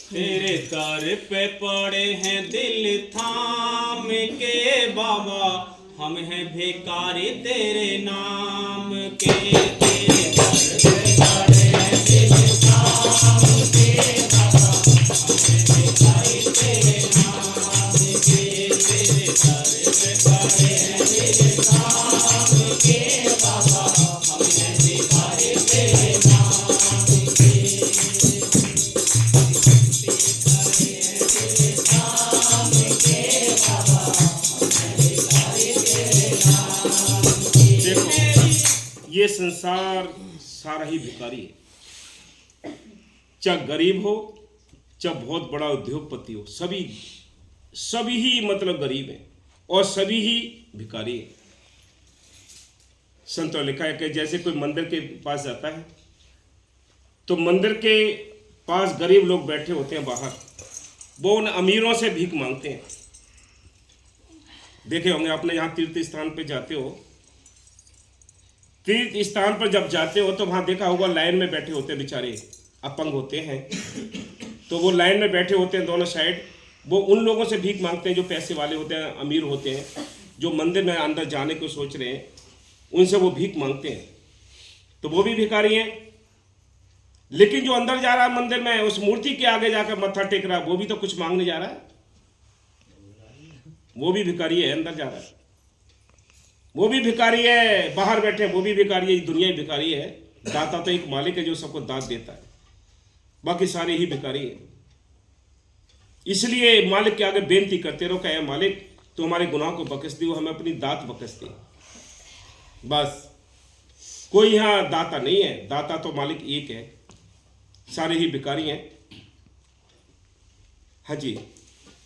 तेरे दर पे पड़े हैं दिल थाम के बाबा, हम हैं भिखारी तेरे नाम के। तेरे दर पे पड़े हैं दिल थाम के बाबा, हम हैं भिखारी तेरे नाम के। तेरे दर पे पड़े हैं दिल थाम के बाबा, हम हैं भिखारी तेरे नाम के। ये संसार सारा ही भिखारी है, चाहे गरीब हो चाहे बहुत बड़ा उद्योगपति हो, सभी ही मतलब गरीब हैं और सभी ही भिखारी हैं। संतों ने लिखा है कि जैसे कोई मंदिर के पास जाता है तो मंदिर के पास गरीब लोग बैठे होते हैं बाहर, वो उन अमीरों से भीख मांगते हैं। देखे होंगे आपने, यहाँ तीर्थ स्थान पे जाते हो, तीर्थ स्थान पर जब जाते हो तो वहाँ देखा होगा लाइन में बैठे होते हैं, बेचारे अपंग होते हैं, तो वो लाइन में बैठे होते हैं दोनों साइड, वो उन लोगों से भीख मांगते हैं जो पैसे वाले होते हैं, अमीर होते हैं, जो मंदिर में अंदर जाने को सोच रहे हैं, उनसे वो भीख मांगते हैं, तो वो भी भिखारी हैं। लेकिन जो अंदर जा रहा है मंदिर में, उस मूर्ति के आगे जाकर मत्था टेक रहा है, वो भी तो कुछ मांगने जा रहा है, वो भी भिखारी है। अंदर जा रहा है वो भी भिखारी है, बाहर बैठे वो भी भिखारी है, दुनिया ही भिखारी है। दाता तो एक मालिक है जो सबको दात देता है, बाकी सारे ही भिखारी है। इसलिए मालिक के आगे बेनती करते रहो, कहे मालिक तो हमारे गुनाह को बख्श दे, हमें अपनी दात बख्श दे। बस कोई यहाँ दाता नहीं है, दाता तो मालिक एक है, सारे ही भिखारी हैं। हाँ जी।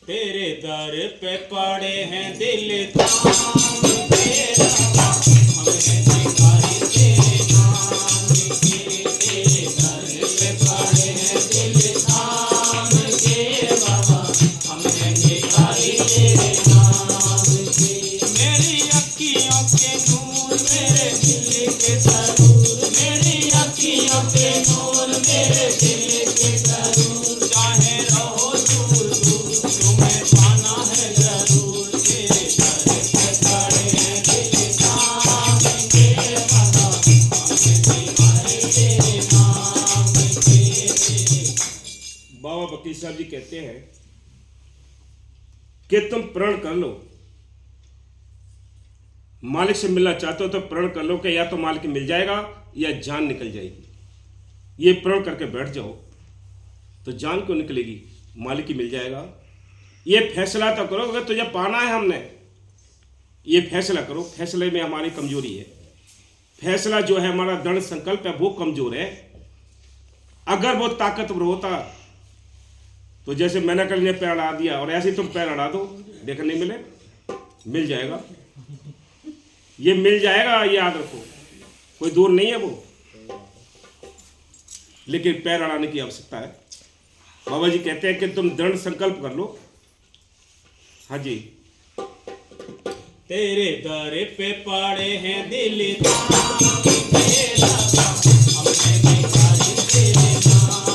तेरे दर पे पड़े हैं दिल थाम के बाबा, हम हैं भिखारी तेरे नाम के। तेरे दर पे पड़े हैं दिल थाम के बाबा, हम हैं भिखारी तेरे नाम के। मेरी अखियों के नूर मेरे दिल के सरूर, मेरी अखियों के नूर मेरे दिल के सरूर, चाहे रहो दूर दूर तुम्हें पाना है जरूर। तेरे दर पे खड़े हैं दिल थाम के बाबा, हम हैं भिखारी तेरे नाम के। बाबा वकील साहब जी कहते हैं कि तुम प्रण कर लो, मालिक से मिलना चाहते हो तो प्रण कर लो कि या तो मालिक मिल जाएगा या जान निकल जाएगी। ये प्रण करके बैठ जाओ तो जान क्यों निकलेगी, मालिक ही मिल जाएगा। ये फैसला तो करो, अगर तुझे पाना है हमने, ये फैसला करो। फैसले में हमारी कमजोरी है, फैसला जो है हमारा दृढ़ संकल्प है वो कमजोर है। अगर वो ताकतवर होता तो जैसे मैंने कल ने पैर अड़ा दिया और ऐसे तुम पैर अड़ा दो, देखने नहीं मिले, मिल जाएगा, ये मिल जाएगा, ये याद रखो, कोई दूर नहीं है वो, लेकिन पैर अड़ाने की आवश्यकता है। बाबा जी कहते हैं कि तुम दृढ़ संकल्प कर लो। हाँ जी। तेरे दर पे पड़े हैं दिल थाम के बाबा, हम हैं भिखारी तेरे नाम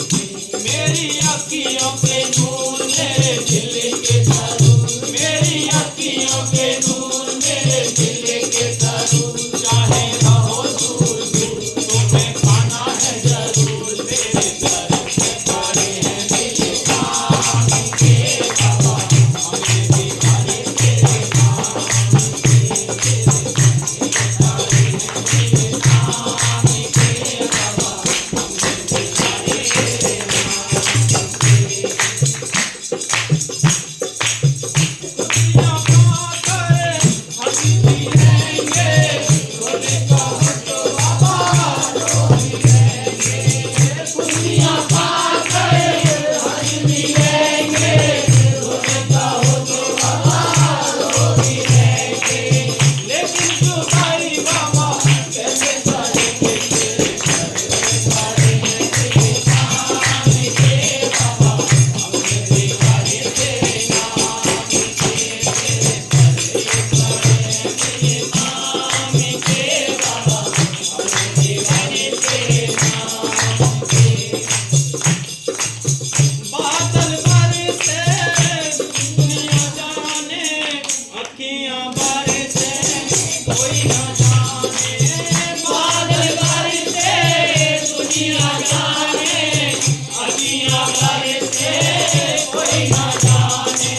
के। मेरी अखियों के नूर मेरे दिल के सरूर, मेरी अखियों के नूर मेरे दिल के सरूर, चाहे रहो दूर दूर तुम्हें पाना है जरूर। तेरे दर पे पड़े हैं दिल थाम के बाबा, हम हैं भिखारी तेरे नाम के। तेरे दर पे पड़े हैं दिल थाम अखियां जाने, अखियां बरसे कोई ना जाने,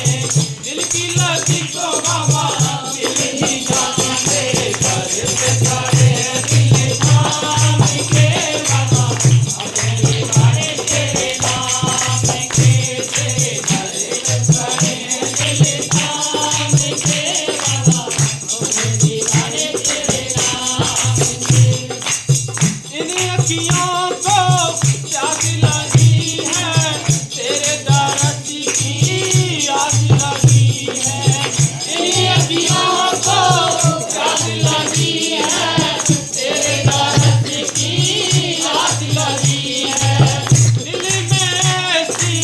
दिल की लगी तो बाबा दिल ही जाने, दर पे खड़े हैं दिल थाम के बाबा, हमें निभाए तेरे नाम के, तेरे दर पे खड़े हैं दिल थाम के बाबा, हमें निभाए तेरे नाम के। इन अखियों को प्यास लगी है, तेरे दरद की आस लगी है, इन अखियों को प्यास लगी है, तेरे दरद की आस लगी है, दिल में ऐसी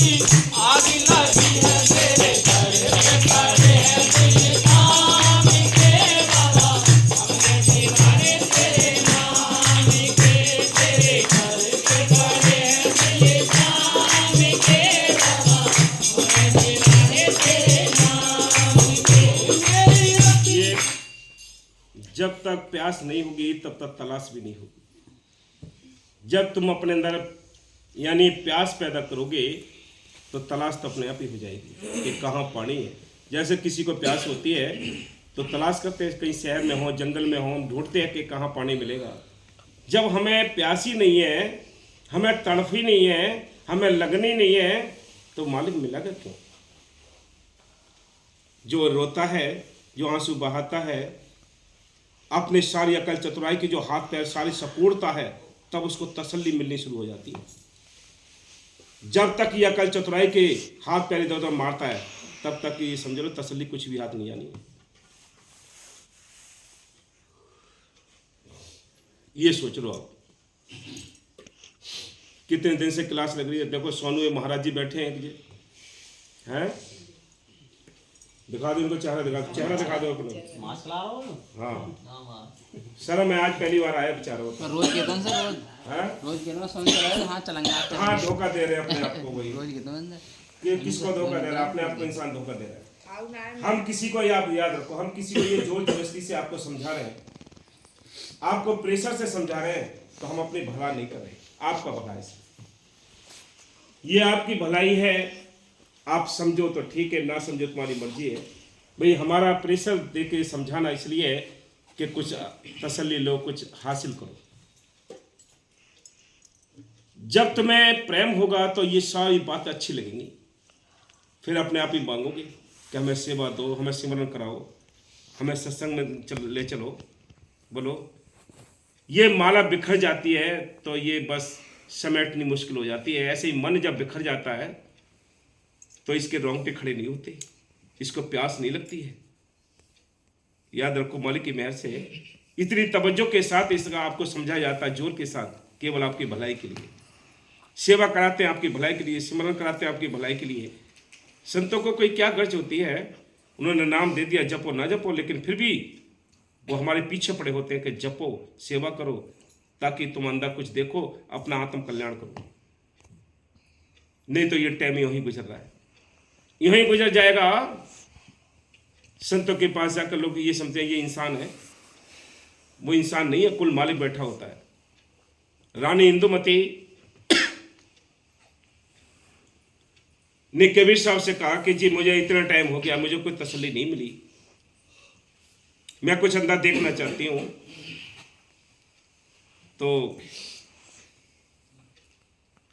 आग लगी है, तेरे दर पे खड़े हैं दिल थाम के बाबा, हमने निभाए तेरे नाम के, तेरे दर पे खड़े हैं दिल थाम के बाबा, हमने निभाए तेरे नाम के। मेरी रखी ये जब तक प्यास नहीं होगी तब तक तलाश भी नहीं होगी। जब तुम अपने अंदर यानी प्यास पैदा करोगे तो तलाश तो अपने आप ही हो जाएगी कि कहाँ पानी है। जैसे किसी को प्यास होती है तो तलाश करते हैं, कहीं शहर में हो, जंगल में हो, ढूंढते हैं कि कहाँ पानी मिलेगा। जब हमें प्यास ही नहीं है, हमें तड़फ ही नहीं है, हमें लगनी नहीं है, तो मालिक मिलेगा क्यों? जो रोता है, जो आंसू बहाता है, अपने सारी अकल चतुराई की जो हाथ पैर सारी सपोड़ता है, तब उसको तसल्ली मिलनी शुरू हो जाती है। जब तक ये अकल चतुराई के हाथ पैर इधर उधर मारता है, तब तक ये समझ लो तसल्ली कुछ भी हाथ नहीं आनी है। ये सोच लो आप, कितने दिन से क्लास लग रही है। देखो सोनू महाराज जी बैठे हैं, हैं दिखा दो उनको, चेहरा दिखा दो अपने। मास्क ला रहा हो? हाँ सर, मैं आज पहली बार आया बेचारा। पर रोज कहता हूँ सर, रोज हैं? रोज कहता हूँ सोन चला रहे, हाँ चलेंगे आप हाँ, धोखा दे रहे हैं अपने आप को। वही रोज कहता हूँ अंदर। कि किसको धोखा दे रहा है? अपने आप को इंसान धोखा दे रहा है। हम किसी को याद रखो, हम किसी को ये जोर जबरदस्ती से आपको समझा रहे हैं, आपको प्रेशर से समझा रहे हैं, तो हम अपनी भला नहीं कर रहे, आपका भला है। ये आपकी भलाई है, आप समझो तो ठीक है, ना समझो तुम्हारी मर्जी है। भाई हमारा प्रेशर दे के समझाना इसलिए है कि कुछ तसल्ली लो, कुछ हासिल करो। जब तुम्हें प्रेम होगा तो ये सारी बातें अच्छी लगेंगी, फिर अपने आप ही मांगोगे कि हमें सेवा दो, हमें सिमरन कराओ, हमें सत्संग में ले चलो। बोलो, ये माला बिखर जाती है तो ये बस समेटनी मुश्किल हो जाती है। ऐसे ही मन जब बिखर जाता है तो इसके रोंगटे खड़े नहीं होते, इसको प्यास नहीं लगती है। याद रखो, मालिक की मेहर से इतनी तवज्जो के साथ इसका आपको समझाया जाता है, जोर के साथ, केवल आपकी भलाई के लिए। सेवा कराते हैं आपकी भलाई के लिए, सिमरन कराते हैं आपकी भलाई के लिए। संतों को कोई क्या गर्ज होती है, उन्होंने नाम दे दिया, जपो ना जपो, लेकिन फिर भी वो हमारे पीछे पड़े होते हैं कि जपो, सेवा करो, ताकि तुम अंदर कुछ देखो, अपना आत्म कल्याण करो। नहीं तो ये टाइम यूं ही गुजर रहा है, यूं ही गुजर जाएगा। संतों के पास जाकर लोग ये समझते हैं ये इंसान है, वो इंसान नहीं है, कुल मालिक बैठा होता है। रानी इंदुमती ने कबीर साहब से कहा कि जी मुझे इतना टाइम हो गया, मुझे कोई तसल्ली नहीं मिली, मैं कुछ अंदर देखना चाहती हूँ। तो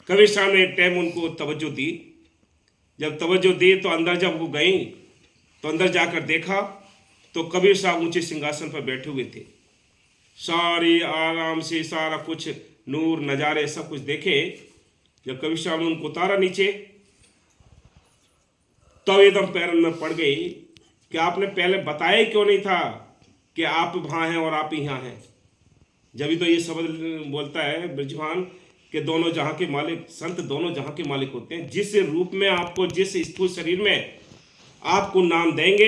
कबीर साहब ने एक टाइम उनको तवज्जो दी। जब तवज्जो दी तो अंदर जब वो गई तो अंदर जाकर देखा तो कबीर साहब ऊंचे सिंहासन पर बैठे हुए थे। सारी आराम से सारा कुछ नूर नज़ारे सब कुछ देखे। जब कबीर साहब ने उनको उतारा नीचे तो एकदम पैरों में पड़ गई कि आपने पहले बताया क्यों नहीं था कि आप वहाँ हैं और आप यहाँ हैं। जब भी तो ये शब्द बोलता है ब्रजभान कि दोनों जहाँ के मालिक, संत दोनों जहाँ के मालिक होते हैं। जिस रूप में आपको, जिस स्थूल शरीर में आपको नाम देंगे,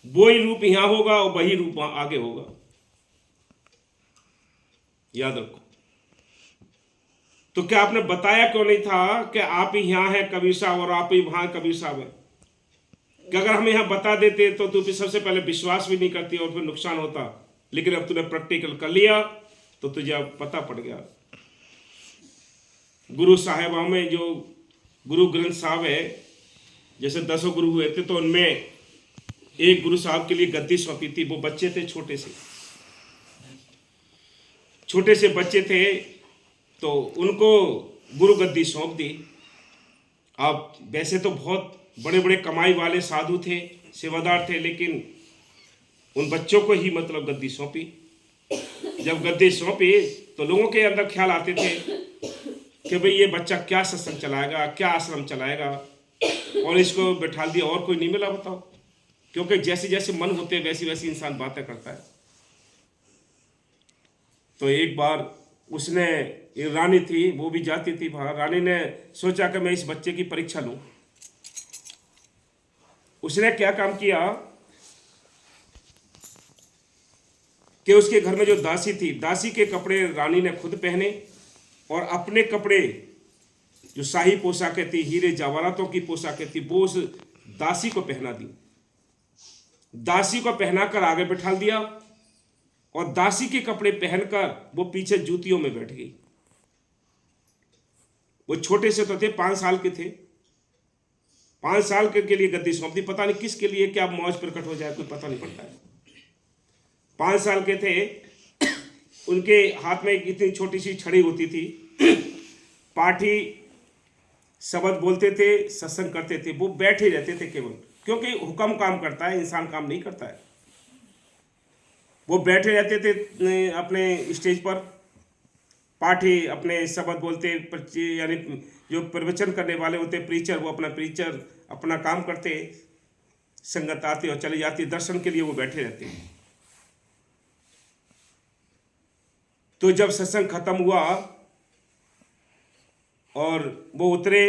वही रूप यहाँ होगा और वही रूप वहाँ आगे होगा। याद रखो। तो क्या आपने बताया क्यों नहीं था कि आप ही यहाँ हैं कबीर साहब और आप ही वहाँ कबीर साहब हैं? कि अगर हम यहाँ बता देते तो तू सबसे पहले विश्वास भी नहीं करती और फिर नुकसान होता। लेकिन अब तूने प्रैक्टिकल कर लिया तो तुझे अब पता पड़ गया गुरु साहिबाओं में जो गुरु ग्रंथ साहब है, जैसे 10 गुरु हुए थे, तो उनमें एक गुरु साहब के लिए गद्दी सौंपी थी। वो बच्चे थे, छोटे से बच्चे थे, तो उनको गुरु गद्दी सौंप दी। अब वैसे तो बहुत बड़े बड़े कमाई वाले साधु थे, सेवादार थे, लेकिन उन बच्चों को ही मतलब गद्दी सौंपी। जब गद्दी सौंपी तो लोगों के अंदर ख्याल आते थे कि भाई ये बच्चा क्या सत्संग चलाएगा, क्या आश्रम चलाएगा, और इसको बैठा दिया और कोई नहीं मिला, बताओ। क्योंकि जैसे जैसे मन होते हैं वैसी वैसी इंसान बातें करता है। तो एक बार उसने, एक रानी थी, वो भी जाती थी बाहर। रानी ने सोचा कि मैं इस बच्चे की परीक्षा लूं। उसने क्या काम किया कि उसके घर में जो दासी थी, दासी के कपड़े रानी ने खुद पहने, और अपने कपड़े जो शाही पोशाकें थी, हीरे जवाहरातों की पोशाकें थी, वो उस दासी को पहना दी। दासी को पहनाकर आगे बिठा दिया, और दासी के कपड़े पहनकर वो पीछे जूतियों में बैठ गई। वो छोटे से तो थे, 5 साल के थे। 5 साल के लिए गद्दी सौंप दी। पता नहीं किसके लिए, क्या मौज प्रकट हो जाए, कोई पता नहीं पड़ता है। 5 साल के थे, उनके हाथ में एक इतनी छोटी सी छड़ी होती थी। पाठी शब्द बोलते थे, सत्संग करते थे, वो बैठे रहते थे केवल, क्योंकि हुक्म काम करता है, इंसान काम नहीं करता है। वो बैठे रहते थे अपने स्टेज पर। पाठी अपने शब्द बोलते, यानी जो प्रवचन करने वाले होते, प्रीचर, वो अपना प्रीचर अपना काम करते, संगत आती और चली जाती, दर्शन के लिए वो बैठे रहते। तो जब सत्संग खत्म हुआ और वो उतरे,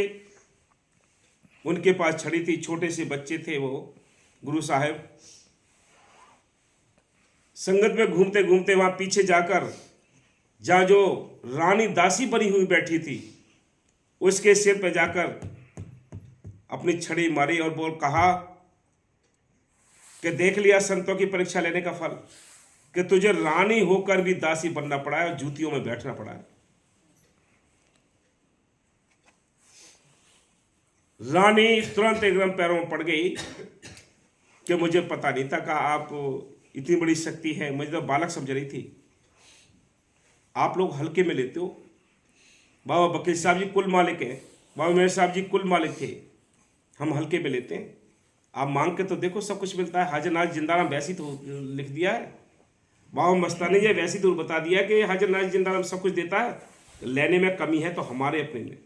उनके पास छड़ी थी, छोटे से बच्चे थे वो गुरु साहब। संगत में घूमते घूमते वहां पीछे जाकर, जहां जो रानी दासी बनी हुई बैठी थी, उसके सिर पे जाकर अपनी छड़ी मारी और कहा कि देख लिया संतों की परीक्षा लेने का फल, कि तुझे रानी होकर भी दासी बनना पड़ा है और जूतियों में बैठना पड़ा है। रानी तुरंत एकदम पैरों में पड़ गई कि मुझे पता नहीं था कि आप इतनी बड़ी शक्ति है, मुझे तो बालक समझ रही थी। आप लोग हल्के में लेते हो। बाबा वकील साहब जी कुल मालिक हैं, बाबा मेरे साहब जी कुल मालिक थे, हम हल्के में लेते हैं। आप मांग के तो देखो, सब कुछ मिलता है। हाजिर नाज जिंदाराम वैसी तो लिख दिया है। बाबा मस्तानी जी वैसी तो बता दिया कि हाजिर नाज जिंदाराम सब कुछ देता है। लेने में कमी है तो हमारे अपने में,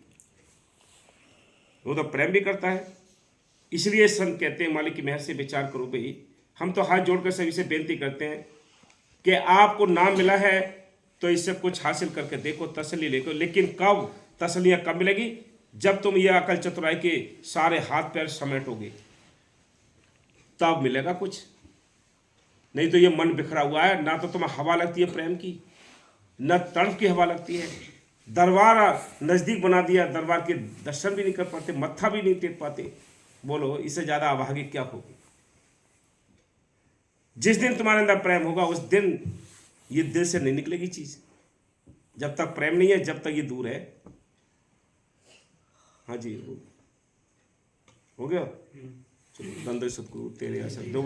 वो तो प्रेम भी करता है। इसलिए संत कहते हैं, मालिक की मेहर से विचार करो भाई। हम तो हाथ जोड़कर सभी से बेनती करते हैं कि आपको नाम मिला है तो इससे कुछ हासिल करके देखो, तसल्ली लेको। लेकिन कब तसल्लियाँ कब मिलेगी? जब तुम ये अकल चतुराई के सारे हाथ पैर समेटोगे, तब मिलेगा कुछ। नहीं तो ये मन बिखरा हुआ है, ना तो तुम्हें हवा लगती है प्रेम की, न तड़प की हवा लगती है। दरबार नज़दीक बना दिया, दरबार के दर्शन भी नहीं कर पाते, मत्था भी नहीं टेक पाते। बोलो इससे ज़्यादा अभागी क्या होगी? जिस दिन तुम्हारे अंदर प्रेम होगा, उस दिन ये दिल से नहीं निकलेगी चीज़। जब तक प्रेम नहीं है, जब तक ये दूर है। हाँ जी, हो गया। चलो, नंद सतगुरु तेरे आसन, दो